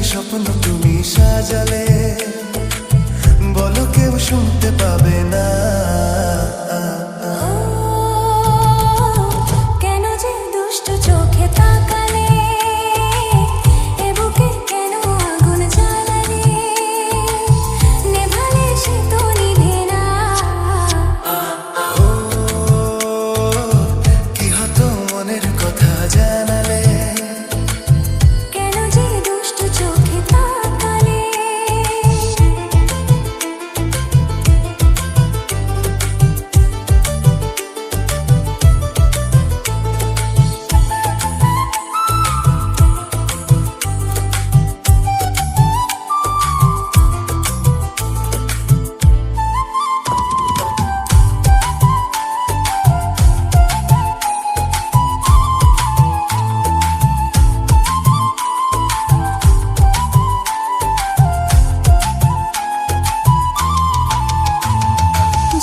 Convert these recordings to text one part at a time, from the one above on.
স্বপ্ন তুমি সাজালে, বলো কেউ শুনতে পাবে না। কেন যে দুষ্ট চোখে তাকালে, এ বুকে কেন আগুন জ্বালালে, নেভালে সে তো নিভে না। কি হতো মনের কথা জানালে, কেন যে দুষ্ট চোখে তাকালে।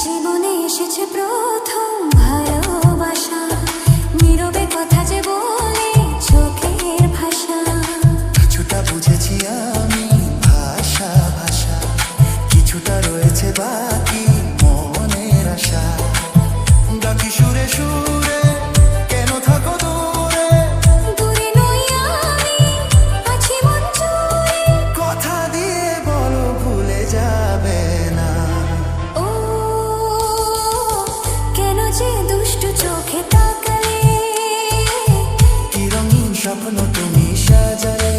জীবনে এসেছে প্রথম ভালোবাসা, নীরবে কথা যে বলে চোখের ভাষা। কিছুটা বুঝেছি আমি ভাষা ভাষা, কিছুটা রয়েছে বাকি মনের আশা। ডাকি সুরে সুরে কেন থাকো দূরে, দূরে নই আমি, আছি মন জুড়ে। কথা দিয়ে বলো ভুলে যাবে না। ও কেন যে দুষ্ট চোখে তাকালে, কি রঙিন স্বপ্ন তুমি সাজালে,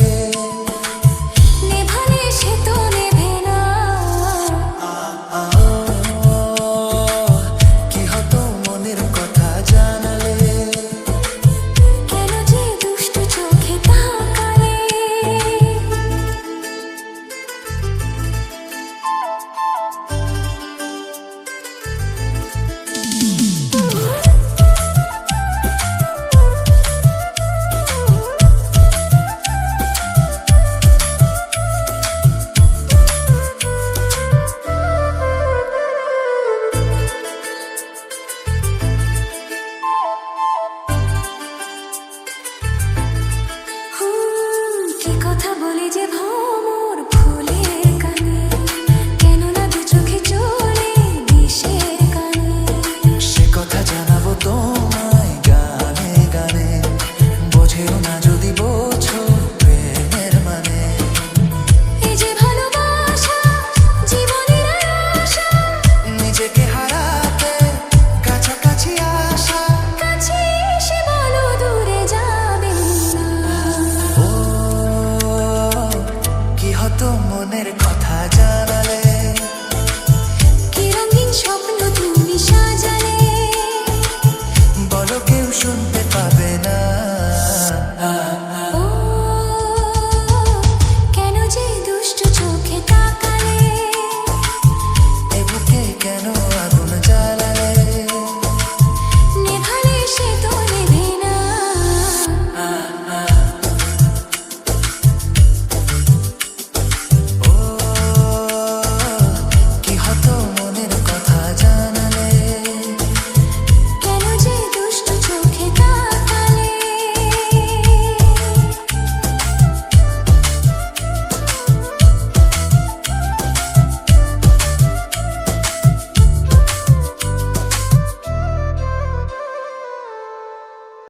নেভালে সে তো নেভে না। কি হতো মনের কথা জানালে, কেন যে দুষ্ট চোখে তাকালে। কি কথা বলি যে ভ্রমর ফুলের কানে, কেন না দু চোখে চলে বিষের কানে। সে কথা জানাবো তোমায় গানে গানে, বোঝেও না যদি বোঝো প্রেমের মানে। এই যে ভালোবাসা জীবনের আশা, নিজেকে হারাতে কাছাকাছি আসা। কাছে এসে বলো দূরে যাবে না। ও কি হতো মনের কথা